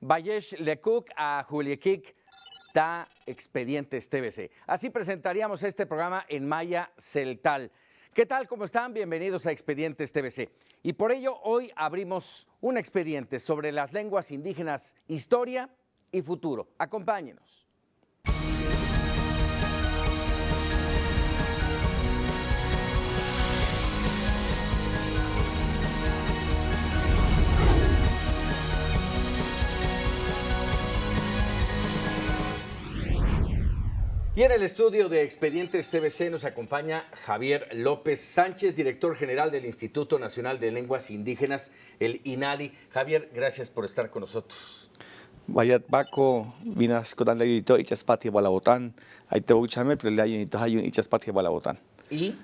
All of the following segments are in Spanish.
Bayesh Lecoq a Juliekik da Expedientes TVC. Así presentaríamos este programa en Maya Celtal. ¿Qué tal? ¿Cómo están? Bienvenidos a Expedientes TVC. Y por ello hoy abrimos un expediente sobre las lenguas indígenas, historia y futuro. Acompáñenos. Y en el estudio de Expedientes TVC nos acompaña Javier López Sánchez, director general del Instituto Nacional de Lenguas Indígenas, el INALI. Javier, gracias por estar con nosotros. Bayat Bako, Vinas Kodan Leito, Ichaspati Balabotan, hay te uchame, pero le hay un Ichaspati Balabotan. ¿Y?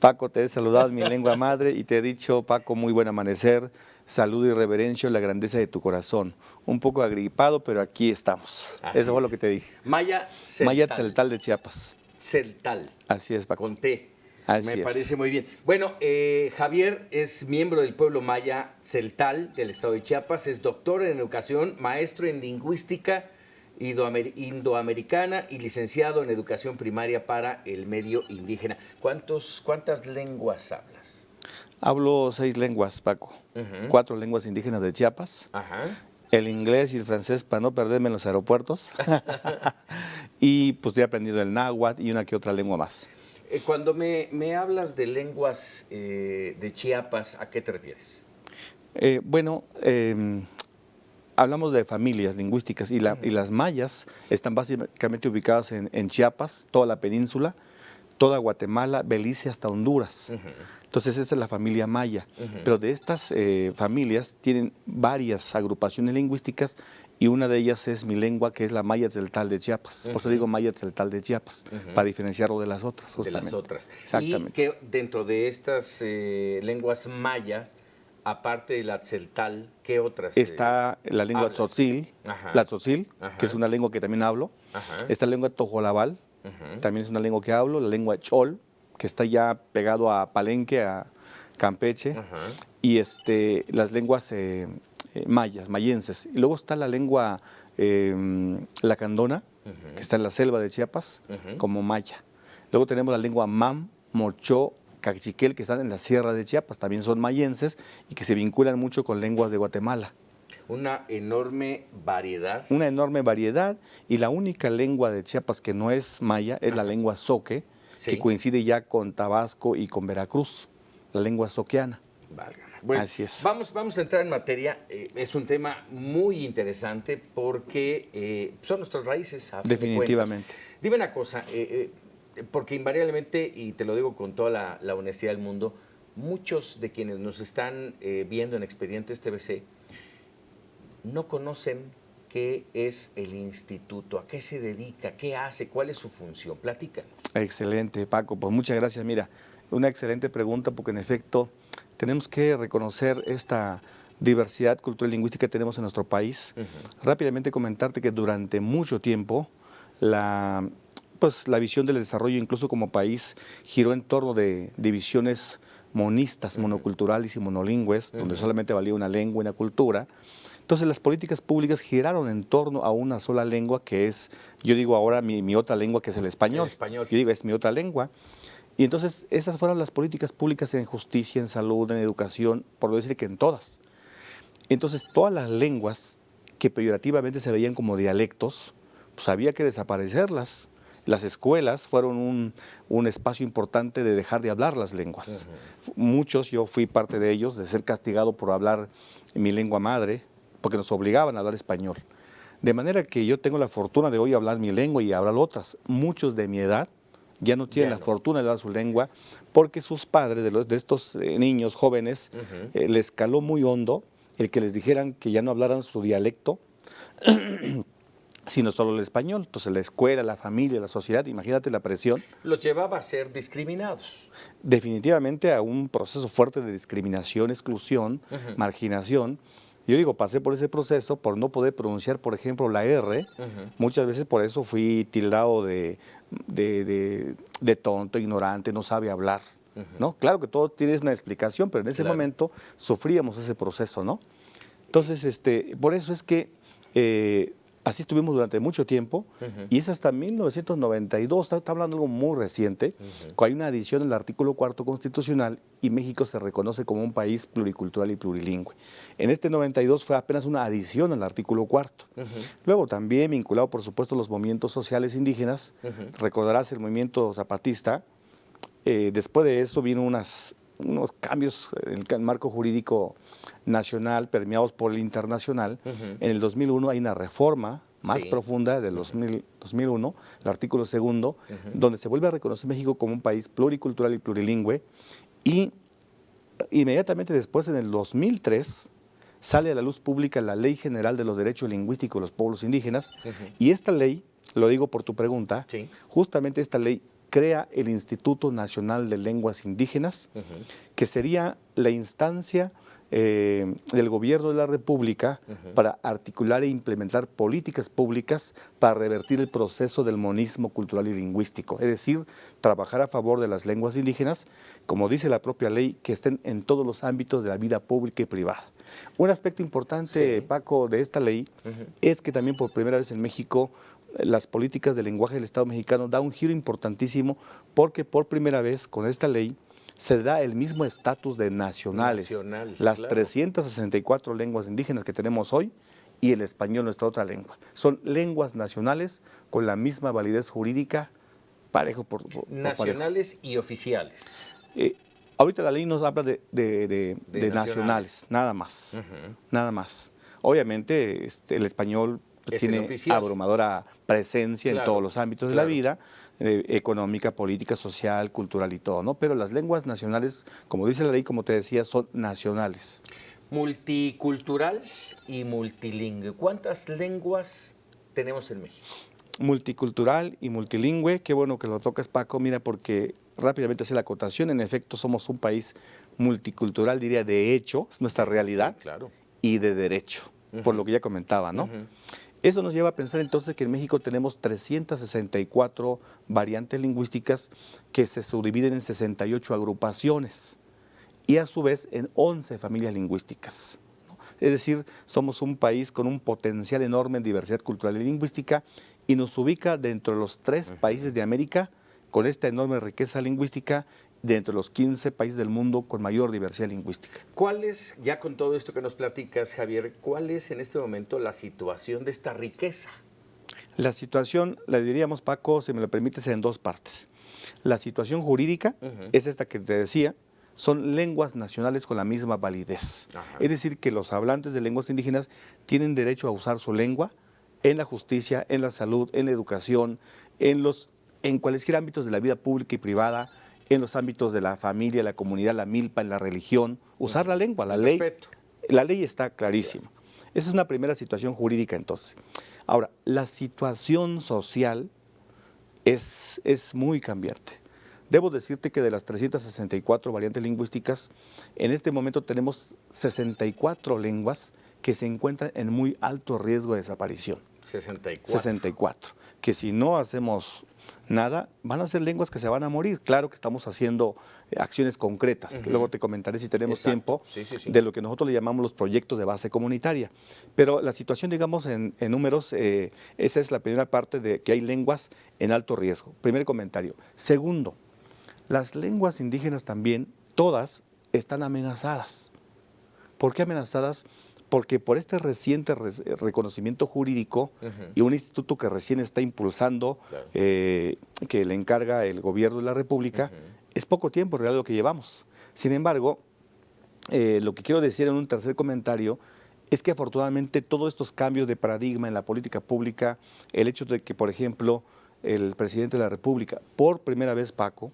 Paco, te he saludado en mi lengua madre y te he dicho, Paco, muy buen amanecer, saludo y reverencio, la grandeza de tu corazón. Un poco agripado, pero aquí estamos. Así Eso fue lo que te dije. Maya Celtal. Maya Celtal de Chiapas. Celtal. Así es, Paco. Con T. Así Me es. parece muy bien. Bueno, Javier es miembro del pueblo maya Celtal del estado de Chiapas, es doctor en educación, maestro en lingüística indoamericana y licenciado en educación primaria para el medio indígena. ¿Cuántas lenguas hablas? Hablo 6 lenguas, Paco. 4 lenguas indígenas de Chiapas. Ajá. El inglés y el francés para no perderme en los aeropuertos. Y pues he aprendido el náhuatl y una que otra lengua más. Cuando me hablas de lenguas de Chiapas, ¿a qué te refieres? Hablamos de familias lingüísticas y las mayas están básicamente ubicadas en Chiapas, toda la península, toda Guatemala, Belice hasta Honduras. Entonces esa es la familia maya. Pero de estas familias tienen varias agrupaciones lingüísticas y una de ellas es mi lengua, que es la maya celtal de Chiapas. Por eso digo maya celtal de Chiapas, para diferenciarlo de las otras, justamente. De las otras. Exactamente. Y que dentro de estas lenguas mayas, aparte de la celtal, ¿qué otras? Está la lengua tzotzil, que es una lengua que también hablo. Esta lengua tojolabal, también es una lengua que hablo. La lengua chol, que está ya pegado a Palenque, a Campeche. Y las lenguas mayenses. Y luego está la lengua lacandona, que está en la selva de Chiapas, como maya. Luego tenemos la lengua mam, mochó, cachiquel, que están en la sierra de Chiapas, también son mayenses y que se vinculan mucho con lenguas de Guatemala. Una enorme variedad. Una enorme variedad, y la única lengua de Chiapas que no es maya es la lengua zoque, que coincide ya con Tabasco y con Veracruz, la lengua zoqueana. Válgame. Bueno, así es. Vamos a entrar en materia. Es un tema muy interesante porque son nuestras raíces. Definitivamente. Dime una cosa, porque invariablemente, y te lo digo con toda la honestidad del mundo, muchos de quienes nos están viendo en Expedientes TVC no conocen qué es el instituto, a qué se dedica, qué hace, cuál es su función. Platícanos. Excelente, Paco. Pues muchas gracias. Mira, una excelente pregunta, porque en efecto tenemos que reconocer esta diversidad cultural y lingüística que tenemos en nuestro país. Rápidamente comentarte que durante mucho tiempo la visión del desarrollo, incluso como país, giró en torno de divisiones monistas, monoculturales y monolingües, donde solamente valía una lengua y una cultura. Entonces las políticas públicas giraron en torno a una sola lengua, que es, yo digo ahora mi otra lengua, que es el español. El español. Yo digo, es mi otra lengua. Y entonces esas fueron las políticas públicas en justicia, en salud, en educación, por no decir que en todas. Entonces todas las lenguas que peyorativamente se veían como dialectos, pues había que desaparecerlas. Las escuelas fueron un espacio importante de dejar de hablar las lenguas. Muchos, yo fui parte de ellos, de ser castigado por hablar mi lengua madre, porque nos obligaban a hablar español. De manera que yo tengo la fortuna de hoy hablar mi lengua y hablar otras. Muchos de mi edad ya no tienen la fortuna de hablar su lengua, porque sus padres, de estos niños jóvenes, les caló muy hondo el que les dijeran que ya no hablaran su dialecto, sino solo el español. Entonces la escuela, la familia, la sociedad, imagínate la presión. Los llevaba a ser discriminados. Definitivamente a un proceso fuerte de discriminación, exclusión, marginación. Yo digo, pasé por ese proceso por no poder pronunciar, por ejemplo, la R. Muchas veces por eso fui tildado de tonto, ignorante, no sabe hablar. ¿No? Claro que todo tiene una explicación, pero en ese momento sufríamos ese proceso, ¿no? Entonces, por eso es que Así estuvimos durante mucho tiempo y es hasta 1992, está hablando de algo muy reciente, que hay una adición al artículo 4 constitucional y México se reconoce como un país pluricultural y plurilingüe. En este 92 fue apenas una adición al artículo 4. Luego también vinculado, por supuesto, a los movimientos sociales indígenas, recordarás el movimiento zapatista. Después de eso vino unos cambios en el marco jurídico nacional permeados por el internacional. En el 2001 hay una reforma más profunda del 2001, el artículo 2, donde se vuelve a reconocer México como un país pluricultural y plurilingüe, y inmediatamente después, en el 2003, sale a la luz pública la Ley General de los Derechos Lingüísticos de los Pueblos Indígenas, y esta ley, lo digo por tu pregunta, justamente esta ley crea el Instituto Nacional de Lenguas Indígenas, que sería la instancia del gobierno de la República para articular e implementar políticas públicas para revertir el proceso del monismo cultural y lingüístico, es decir, trabajar a favor de las lenguas indígenas, como dice la propia ley, que estén en todos los ámbitos de la vida pública y privada. Un aspecto importante, Paco, de esta ley es que también por primera vez en México las políticas del lenguaje del Estado mexicano da un giro importantísimo, porque por primera vez con esta ley se da el mismo estatus de nacionales. Las 364 lenguas indígenas que tenemos hoy y el español, nuestra otra lengua. Son lenguas nacionales con la misma validez jurídica, parejo por nacionales parejo. Y oficiales. Ahorita la ley nos habla de nacionales, nada más. Nada más. Obviamente el español tiene abrumadora presencia en todos los ámbitos de la vida, económica, política, social, cultural y todo, ¿no? Pero las lenguas nacionales, como dice la ley, como te decía, son nacionales. Multicultural y multilingüe. ¿Cuántas lenguas tenemos en México? Multicultural y multilingüe, qué bueno que lo tocas, Paco, mira, porque rápidamente hace la acotación, en efecto somos un país multicultural, diría de hecho, es nuestra realidad, y de derecho, por lo que ya comentaba, ¿no? Eso nos lleva a pensar entonces que en México tenemos 364 variantes lingüísticas que se subdividen en 68 agrupaciones y a su vez en 11 familias lingüísticas. Es decir, somos un país con un potencial enorme en diversidad cultural y lingüística y nos ubica dentro de los 3 países de América con esta enorme riqueza lingüística, dentro de los 15 países del mundo con mayor diversidad lingüística. ¿Cuál es, ya con todo esto que nos platicas, Javier, cuál es en este momento la situación de esta riqueza? La situación, la diríamos, Paco, si me lo permites, en 2 partes. La situación jurídica es esta que te decía, son lenguas nacionales con la misma validez. Es decir, que los hablantes de lenguas indígenas tienen derecho a usar su lengua en la justicia, en la salud, en la educación, en cualquier ámbitos de la vida pública y privada, en los ámbitos de la familia, la comunidad, la milpa, en la religión, usar la lengua, la ley está clarísima. Esa es una primera situación jurídica entonces. Ahora, la situación social es muy cambiante. Debo decirte que de las 364 variantes lingüísticas, en este momento tenemos 64 lenguas que se encuentran en muy alto riesgo de desaparición. 64. Que si no hacemos nada, van a ser lenguas que se van a morir. Claro que estamos haciendo acciones concretas. Luego te comentaré si tenemos tiempo de lo que nosotros le llamamos los proyectos de base comunitaria. Pero la situación, digamos, en números, esa es la primera parte de que hay lenguas en alto riesgo. Primer comentario. Segundo, las lenguas indígenas también, todas, están amenazadas. ¿Por qué amenazadas? Porque por este reciente reconocimiento jurídico y un instituto que recién está impulsando, que le encarga el gobierno de la República, es poco tiempo en realidad lo que llevamos. Sin embargo, lo que quiero decir en un tercer comentario es que afortunadamente todos estos cambios de paradigma en la política pública, el hecho de que, por ejemplo, el presidente de la República, por primera vez, Paco,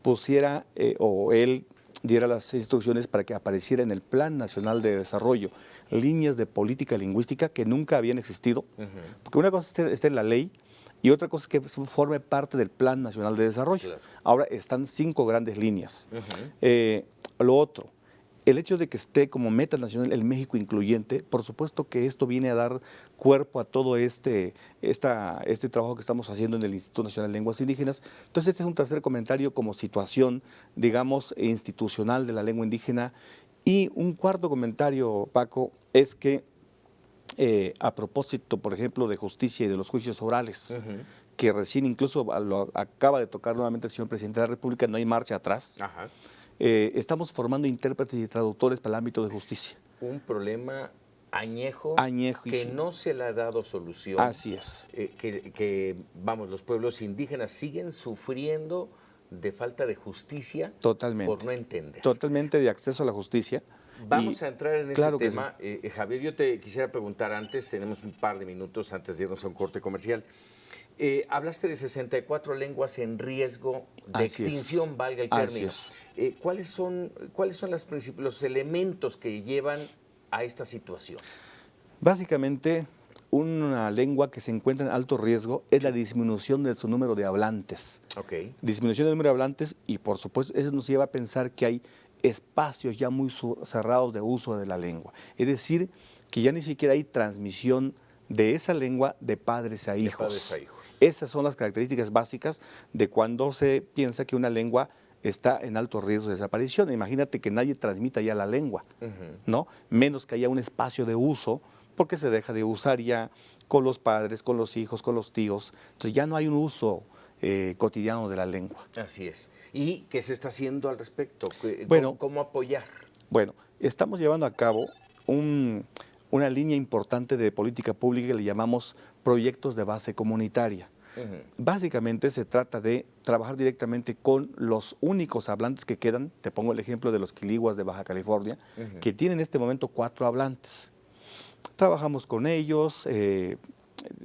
pusiera o él diera las instrucciones para que apareciera en el Plan Nacional de Desarrollo líneas de política lingüística que nunca habían existido, porque una cosa está en la ley y otra cosa es que forme parte del Plan Nacional de Desarrollo. Ahora están 5 grandes líneas. Lo otro, el hecho de que esté como meta nacional el México incluyente, por supuesto que esto viene a dar cuerpo a todo este trabajo que estamos haciendo en el Instituto Nacional de Lenguas Indígenas. Entonces este es un tercer comentario como situación, digamos, institucional de la lengua indígena. Y un cuarto comentario, Paco, es que a propósito, por ejemplo, de justicia y de los juicios orales, que recién incluso lo acaba de tocar nuevamente el señor presidente de la República, no hay marcha atrás. Ajá. Estamos formando intérpretes y traductores para el ámbito de justicia. Un problema añejo, que Sí. no se le ha dado solución. Así es. Vamos, los pueblos indígenas siguen sufriendo de falta de justicia Totalmente. por no entender. Totalmente de acceso a la justicia. Vamos a entrar en ese claro que tema. Javier, yo te quisiera preguntar antes, tenemos un par de minutos antes de irnos a un corte comercial. Hablaste de 64 lenguas en riesgo de Así extinción, es. valga el Así término. ¿Cuáles son los elementos que llevan a esta situación? Básicamente, una lengua que se encuentra en alto riesgo es la disminución de su número de hablantes. Ok. Disminución del número de hablantes y, por supuesto, eso nos lleva a pensar que hay espacios ya muy cerrados de uso de la lengua. Es decir, que ya ni siquiera hay transmisión de esa lengua de padres a hijos. De padres a hijos. Esas son las características básicas de cuando se piensa que una lengua está en alto riesgo de desaparición. Imagínate que nadie transmita ya la lengua, ¿no? Menos que haya un espacio de uso, porque se deja de usar ya con los padres, con los hijos, con los tíos. Entonces ya no hay un uso cotidiano de la lengua. Así es. ¿Y qué se está haciendo al respecto? Bueno, ¿Cómo apoyar? Bueno, estamos llevando a cabo una línea importante de política pública que le llamamos proyectos de base comunitaria. Básicamente se trata de trabajar directamente con los únicos hablantes que quedan. Te pongo el ejemplo de los quiliguas de Baja California, que tienen en este momento 4 hablantes. Trabajamos con ellos,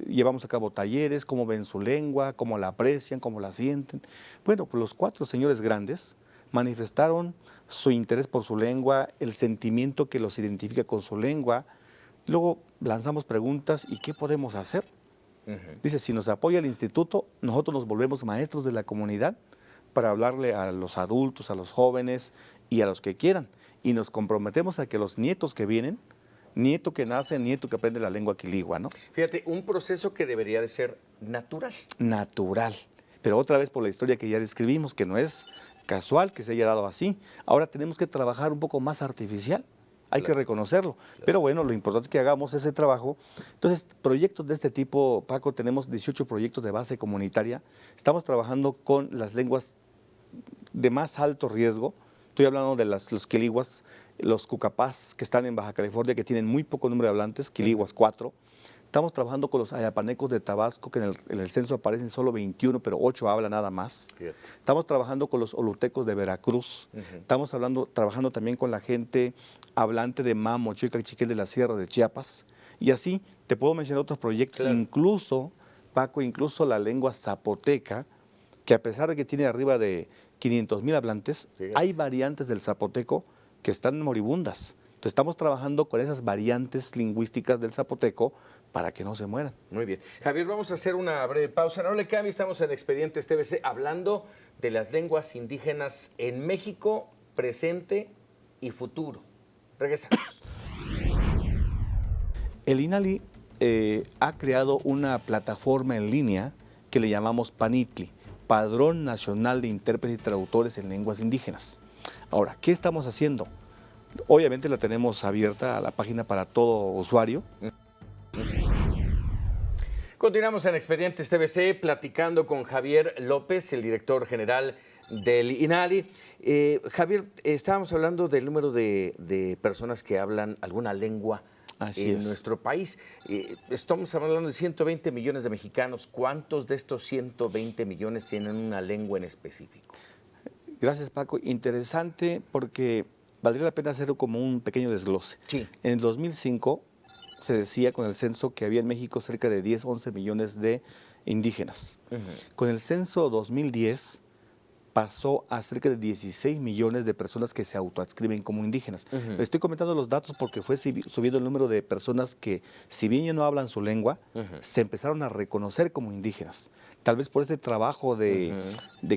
llevamos a cabo talleres, cómo ven su lengua, cómo la aprecian, cómo la sienten. Bueno, pues los 4 señores grandes manifestaron su interés por su lengua, el sentimiento que los identifica con su lengua. Luego lanzamos preguntas, ¿y qué podemos hacer? Dice, si nos apoya el instituto, nosotros nos volvemos maestros de la comunidad para hablarle a los adultos, a los jóvenes y a los que quieran. Y nos comprometemos a que los nietos que vienen, nieto que nace, nieto que aprende la lengua quiligua, ¿no? Fíjate, un proceso que debería de ser natural. Natural. Pero otra vez por la historia que ya describimos, que no es casual que se haya dado así. Ahora tenemos que trabajar un poco más artificial. Hay que reconocerlo. Claro. Pero bueno, lo importante es que hagamos ese trabajo. Entonces, proyectos de este tipo, Paco, tenemos 18 proyectos de base comunitaria. Estamos trabajando con las lenguas de más alto riesgo. Estoy hablando de los quiliguas, los cucapás que están en Baja California, que tienen muy poco número de hablantes, quiliguas 4. Estamos trabajando con los ayapanecos de Tabasco, que en el censo aparecen solo 21, pero 8 hablan nada más. Fíjate. Estamos trabajando con los olutecos de Veracruz. Estamos trabajando también con la gente hablante de Mamo, Chichiquel de la Sierra de Chiapas. Y así te puedo mencionar otros proyectos, claro. Incluso, Paco, incluso la lengua zapoteca, que a pesar de que tiene arriba de 500,000 hablantes, fíjate, hay variantes del zapoteco que están moribundas. Entonces estamos trabajando con esas variantes lingüísticas del zapoteco para que no se mueran. Muy bien. Javier, vamos a hacer una breve pausa. No le cambie, estamos en Expedientes TVC hablando de las lenguas indígenas en México, presente y futuro. Regresamos. El INALI ha creado una plataforma en línea que le llamamos PANITLI, Padrón Nacional de Intérpretes y Traductores en Lenguas Indígenas. Ahora, ¿qué estamos haciendo? Obviamente la tenemos abierta a la página para todo usuario. Continuamos en Expedientes TVC platicando con Javier López, el director general del INALI. Javier, estábamos hablando del número de personas que hablan alguna lengua en nuestro país. Estamos hablando de 120 millones de mexicanos. ¿Cuántos de estos 120 millones tienen una lengua en específico? Gracias, Paco. Interesante porque valdría la pena hacer como un pequeño desglose. Sí. En el 2005 se decía con el censo que había en México cerca de 10, 11 millones de indígenas. Con el censo 2010 pasó a cerca de 16 millones de personas que se autoadscriben como indígenas. Estoy comentando los datos porque fue subiendo el número de personas que, si bien ya no hablan su lengua, se empezaron a reconocer como indígenas. Tal vez por ese trabajo de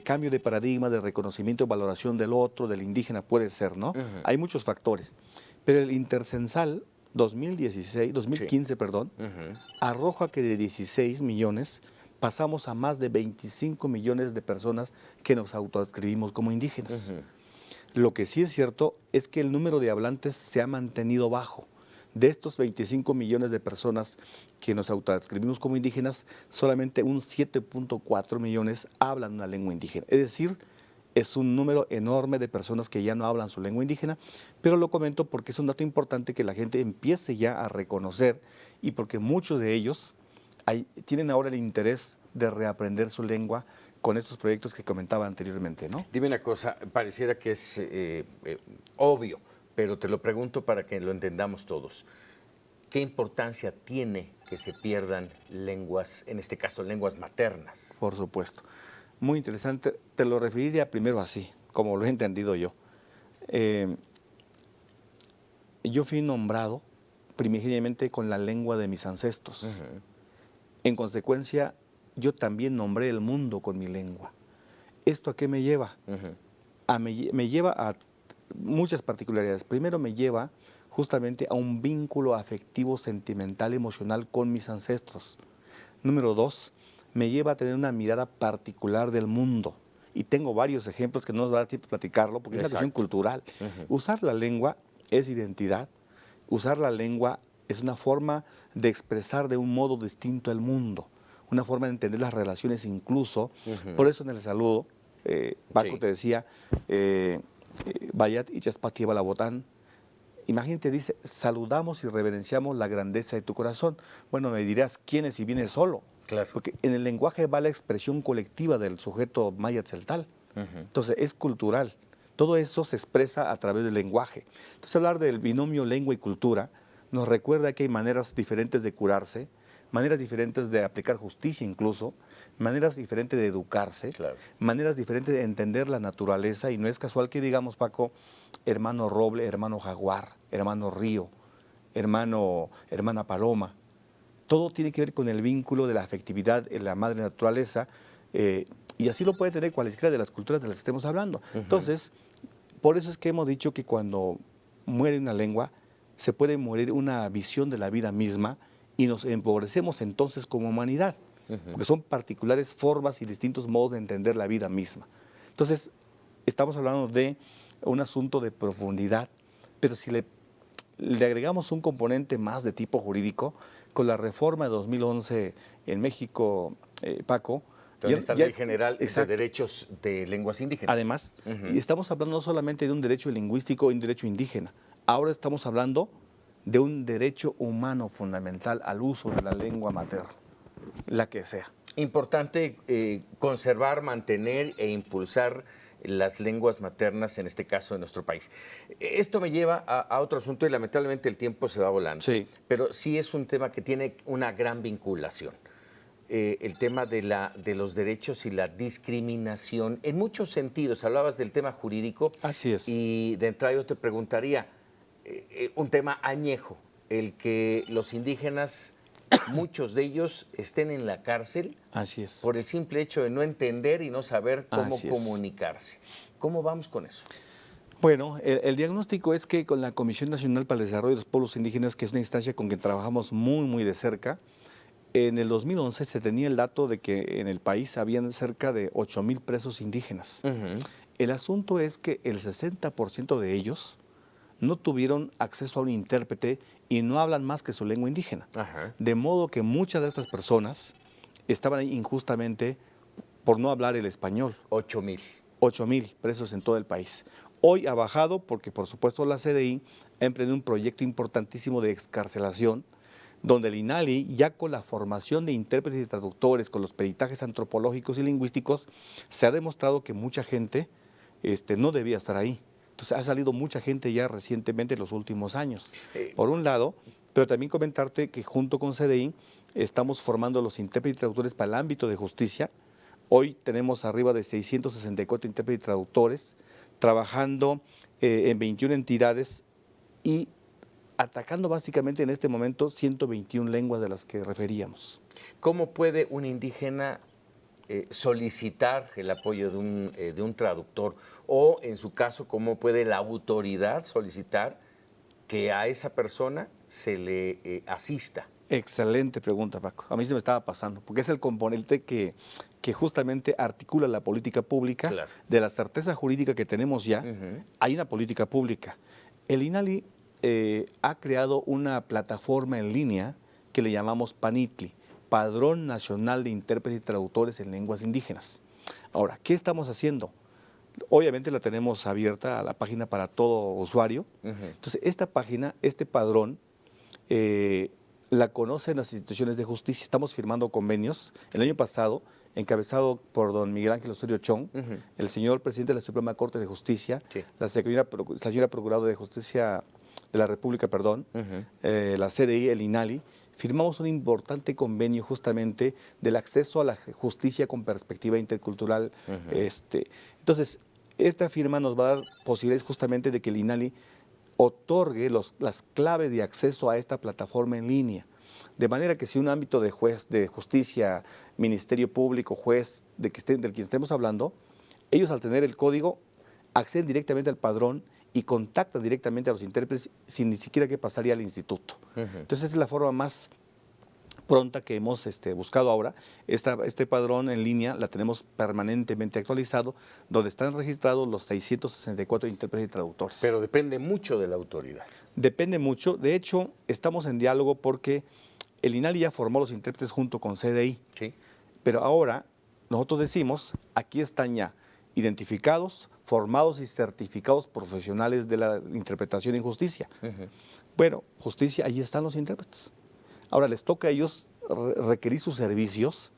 cambio de paradigma, de reconocimiento y valoración del otro, del indígena, puede ser, ¿no? Hay muchos factores. Pero el intercensal 2015, perdón, arroja que de 16 millones pasamos a más de 25 millones de personas que nos autoadscribimos como indígenas. Lo que sí es cierto es que el número de hablantes se ha mantenido bajo. De estos 25 millones de personas que nos autoadscribimos como indígenas, solamente un 7.4 millones hablan una lengua indígena. Es decir, es un número enorme de personas que ya no hablan su lengua indígena, pero lo comento porque es un dato importante que la gente empiece ya a reconocer y porque muchos de ellos tienen ahora el interés de reaprender su lengua con estos proyectos que comentaba anteriormente, ¿no? Dime una cosa, pareciera que es obvio, pero te lo pregunto para que lo entendamos todos. ¿Qué importancia tiene que se pierdan lenguas, en este caso lenguas maternas? Por supuesto. Muy interesante. Te lo referiría primero así, como lo he entendido yo. Yo fui nombrado primigeniamente con la lengua de mis ancestros. En consecuencia, yo también nombré el mundo con mi lengua. ¿Esto a qué me lleva? Me lleva a muchas particularidades. Primero me lleva justamente a un vínculo afectivo, sentimental, emocional con mis ancestros. Número dos, me lleva a tener una mirada particular del mundo. Y tengo varios ejemplos que no nos va a dar tiempo de platicarlo porque es una cuestión cultural. Usar la lengua es identidad. Usar la lengua es una forma de expresar de un modo distinto el mundo, una forma de entender las relaciones incluso. Por eso en el saludo, Paco te decía, Bayat y Chaspati Balabotán. Imagínate, dice, saludamos y reverenciamos la grandeza de tu corazón. Bueno, me dirás, ¿quién es si viene solo? Claro. Porque en el lenguaje va la expresión colectiva del sujeto maya tzeltal. Entonces, es cultural. Todo eso se expresa a través del lenguaje. Entonces, hablar del binomio lengua y cultura nos recuerda que hay maneras diferentes de curarse, maneras diferentes de aplicar justicia incluso, maneras diferentes de educarse, maneras diferentes de entender la naturaleza, y no es casual que digamos, Paco, hermano roble, hermano jaguar, hermano río, hermana paloma. Todo tiene que ver con el vínculo de la afectividad en la madre naturaleza, y así lo puede tener cualquiera de las culturas de las que estemos hablando. Entonces, por eso es que hemos dicho que cuando muere una lengua, se puede morir una visión de la vida misma y nos empobrecemos entonces como humanidad, porque son particulares formas y distintos modos de entender la vida misma. Entonces, estamos hablando de un asunto de profundidad, pero si le agregamos un componente más de tipo jurídico, con la reforma de 2011 en México, Paco, Con esta Ley General de exacto. Derechos de Lenguas Indígenas. Además, y estamos hablando no solamente de un derecho lingüístico y un derecho indígena, ahora estamos hablando de un derecho humano fundamental al uso de la lengua materna, la que sea. Importante conservar, mantener e impulsar las lenguas maternas, en este caso de nuestro país. Esto me lleva a otro asunto y lamentablemente el tiempo se va volando, pero sí es un tema que tiene una gran vinculación. El tema de los derechos y la discriminación en muchos sentidos. Hablabas del tema jurídico. Así es. Y de entrada yo te preguntaría, un tema añejo, el que los indígenas, muchos de ellos, estén en la cárcel. Así es. Por el simple hecho de no entender y no saber cómo comunicarse. ¿Cómo vamos con eso? Bueno, el diagnóstico es que con la Comisión Nacional para el Desarrollo de los Pueblos Indígenas, que es una instancia con que trabajamos muy, muy de cerca, en el 2011 se tenía el dato de que en el país habían cerca de 8,000 presos indígenas. El asunto es que el 60% de ellos no tuvieron acceso a un intérprete y no hablan más que su lengua indígena. De modo que muchas de estas personas estaban ahí injustamente por no hablar el español. 8,000. 8,000 presos en todo el país. Hoy ha bajado porque, por supuesto, la CDI ha emprendido un proyecto importantísimo de excarcelación, donde el INALI, ya con la formación de intérpretes y traductores, con los peritajes antropológicos y lingüísticos, se ha demostrado que mucha gente no debía estar ahí. Entonces ha salido mucha gente ya recientemente en los últimos años. Por un lado, pero también comentarte que junto con CDI estamos formando los intérpretes y traductores para el ámbito de justicia. Hoy tenemos arriba de 664 intérpretes y traductores trabajando en 21 entidades y atacando básicamente en este momento 121 lenguas de las que referíamos. ¿Cómo puede un indígena solicitar el apoyo de un traductor? O, en su caso, ¿cómo puede la autoridad solicitar que a esa persona se le asista? Excelente pregunta, Paco. A mí se me estaba pasando, porque es el componente que justamente articula la política pública. De la certeza jurídica que tenemos ya, hay una política pública. El INALI ha creado una plataforma en línea que le llamamos PANITLI, Padrón Nacional de Intérpretes y Traductores en Lenguas Indígenas. Ahora, ¿qué estamos haciendo? Obviamente la tenemos abierta a la página para todo usuario. Entonces, esta página, este padrón, la conocen las instituciones de justicia. Estamos firmando convenios. El año pasado, encabezado por don Miguel Ángel Osorio Chong, el señor presidente de la Suprema Corte de Justicia, sí, la señora Procuradora de Justicia de la República, la CDI, el INALI, firmamos un importante convenio justamente del acceso a la justicia con perspectiva intercultural. Entonces, esta firma nos va a dar posibilidades justamente de que el INALI otorgue las claves de acceso a esta plataforma en línea. De manera que si un ámbito de juez, de justicia, ministerio público, juez, del que estemos hablando, ellos al tener el código acceden directamente al padrón y contactan directamente a los intérpretes sin ni siquiera que pasaría al instituto. Entonces, esa es la forma más pronta que hemos buscado ahora. Este padrón en línea la tenemos permanentemente actualizado, donde están registrados los 664 intérpretes y traductores. Pero depende mucho de la autoridad. Depende mucho. De hecho, estamos en diálogo porque el INALI ya formó los intérpretes junto con CDI. Sí. Pero ahora nosotros decimos, aquí están ya identificados, formados y certificados profesionales de la interpretación en justicia. Bueno, justicia, ahí están los intérpretes. Ahora les toca a ellos requerir sus servicios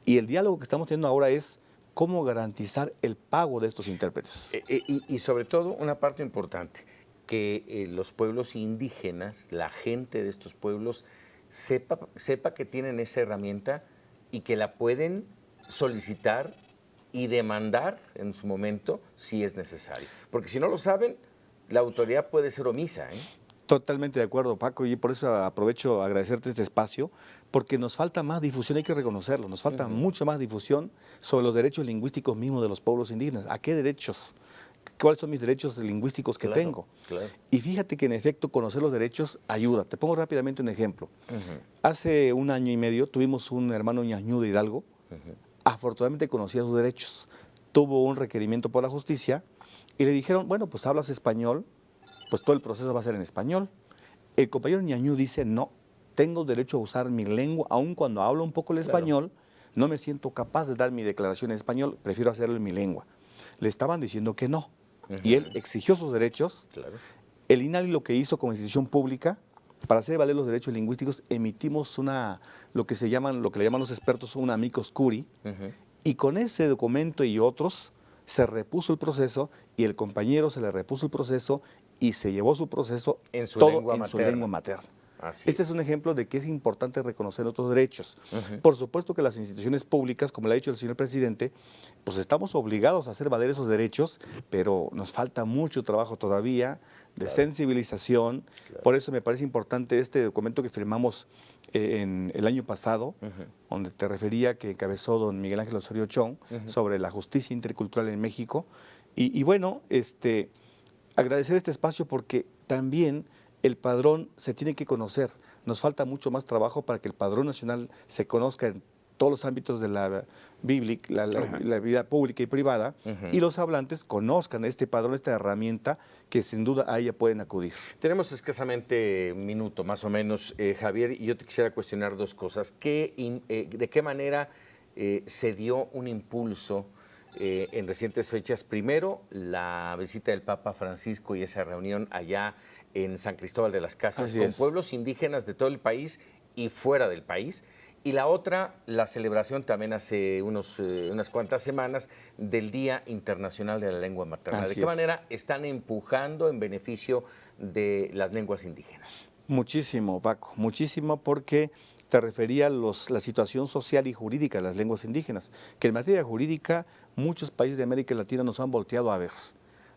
y el diálogo que estamos teniendo ahora es cómo garantizar el pago de estos intérpretes. Y sobre todo una parte importante, que los pueblos indígenas, la gente de estos pueblos, sepa que tienen esa herramienta y que la pueden solicitar y demandar en su momento si es necesario. Porque si no lo saben, la autoridad puede ser omisa, ¿eh? Totalmente de acuerdo, Paco, y por eso aprovecho a agradecerte este espacio, porque nos falta más difusión, hay que reconocerlo, nos falta mucho más difusión sobre los derechos lingüísticos mismos de los pueblos indígenas. ¿A qué derechos? ¿Cuáles son mis derechos lingüísticos que tengo? Claro. Y fíjate que en efecto conocer los derechos ayuda. Te pongo rápidamente un ejemplo. Hace 1 año y medio tuvimos un hermano ñañú de Hidalgo, afortunadamente conocía sus derechos, tuvo un requerimiento por la justicia y le dijeron, bueno, pues hablas español, pues todo el proceso va a ser en español. El compañero ñañú dice, no, tengo derecho a usar mi lengua, aun cuando hablo un poco el español, no me siento capaz de dar mi declaración en español, prefiero hacerlo en mi lengua. Le estaban diciendo que no, y él exigió sus derechos. El INALI lo que hizo como institución pública, para hacer valer los derechos lingüísticos, emitimos lo que le llaman los expertos un amicus curiae, y con ese documento y otros se repuso el proceso y el compañero se le repuso el proceso y se llevó su proceso en su todo lengua en materna. su lengua materna. Este es un ejemplo de que es importante reconocer nuestros derechos. Por supuesto que las instituciones públicas, como le ha dicho el señor presidente, pues estamos obligados a hacer valer esos derechos, pero nos falta mucho trabajo todavía de sensibilización. Por eso me parece importante este documento que firmamos en el año pasado, donde te refería que encabezó don Miguel Ángel Osorio Chong, sobre la justicia intercultural en México. Y bueno, agradecer este espacio porque también el padrón se tiene que conocer. Nos falta mucho más trabajo para que el padrón nacional se conozca en todos los ámbitos de la vida pública y privada, y los hablantes conozcan este padrón, esta herramienta que sin duda a ella pueden acudir. Tenemos escasamente 1 minuto más o menos, Javier, y yo te quisiera cuestionar 2 cosas. ¿De qué manera se dio un impulso en recientes fechas? Primero, la visita del Papa Francisco y esa reunión allá en San Cristóbal de las Casas con pueblos indígenas de todo el país y fuera del país. Y la otra, la celebración también hace unas cuantas semanas del Día Internacional de la Lengua Materna. ¿De qué manera están empujando en beneficio de las lenguas indígenas? Muchísimo, Paco, muchísimo, porque te refería a la situación social y jurídica de las lenguas indígenas, que en materia jurídica muchos países de América Latina nos han volteado a ver.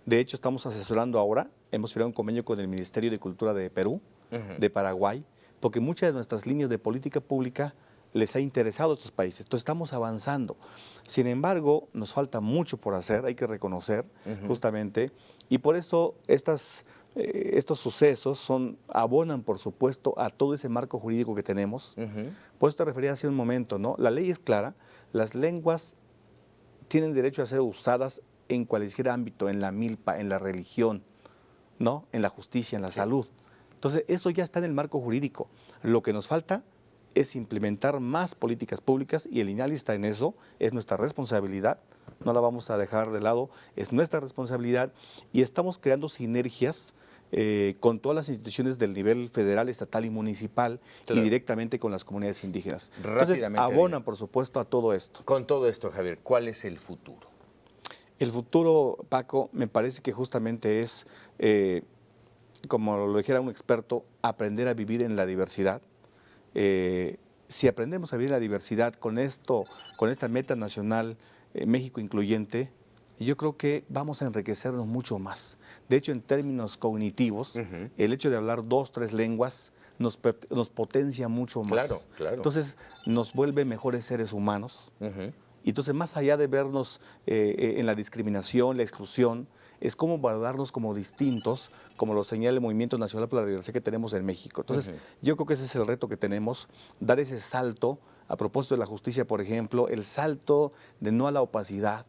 De hecho, estamos asesorando ahora, hemos firmado un convenio con el Ministerio de Cultura de Perú, de Paraguay, porque muchas de nuestras líneas de política pública les ha interesado a estos países. Entonces estamos avanzando. Sin embargo, nos falta mucho por hacer, hay que reconocer justamente, y por eso estos sucesos abonan, por supuesto, a todo ese marco jurídico que tenemos. Por eso te refería hace un momento, ¿no? La ley es clara, las lenguas tienen derecho a ser usadas en cualquier ámbito, en la milpa, en la religión, ¿no? En la justicia, en la salud. Entonces, eso ya está en el marco jurídico. Lo que nos falta es implementar más políticas públicas y el INALI está en eso, es nuestra responsabilidad, no la vamos a dejar de lado, es nuestra responsabilidad y estamos creando sinergias con todas las instituciones del nivel federal, estatal y municipal Claro. y directamente con las comunidades indígenas. Entonces, Rápidamente, abonan, Javier. por supuesto, a todo esto. Con todo esto, Javier, ¿cuál es el futuro? El futuro, Paco, me parece que justamente es, como lo dijera un experto, aprender a vivir en la diversidad. Si aprendemos a vivir en la diversidad con esto, con esta meta nacional México incluyente, yo creo que vamos a enriquecernos mucho más. De hecho, en términos cognitivos, el hecho de hablar 2, 3 lenguas nos potencia mucho más. Claro, claro. Entonces, nos vuelve mejores seres humanos. Y entonces, más allá de vernos en la discriminación, la exclusión, es cómo valorarnos como distintos, como lo señala el Movimiento Nacional por la Diversidad que tenemos en México. Entonces, yo creo que ese es el reto que tenemos, dar ese salto, a propósito de la justicia, por ejemplo, el salto de no a la opacidad,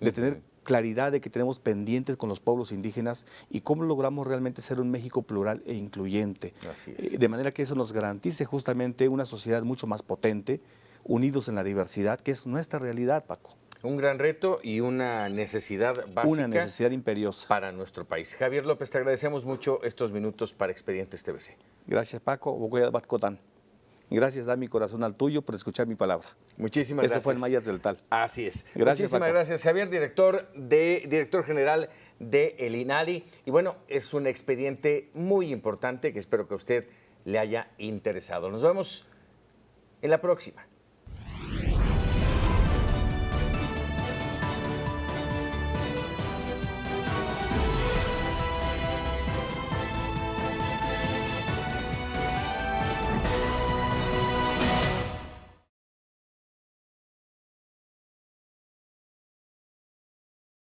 de tener claridad de que tenemos pendientes con los pueblos indígenas y cómo logramos realmente ser un México plural e incluyente. Así es. De manera que eso nos garantice justamente una sociedad mucho más potente, unidos en la diversidad, que es nuestra realidad, Paco. Un gran reto y una necesidad básica. Una necesidad imperiosa. Para nuestro país. Javier López, te agradecemos mucho estos minutos para Expedientes TVC. Gracias, Paco. Bogoyat Batcotán. Gracias, da mi corazón al tuyo por escuchar mi palabra. Muchísimas gracias. Eso fue en Mayas del Tal. Así es. Gracias, Muchísimas Paco. gracias, Javier, director general de el INALI. Y bueno, es un expediente muy importante que espero que a usted le haya interesado. Nos vemos en la próxima.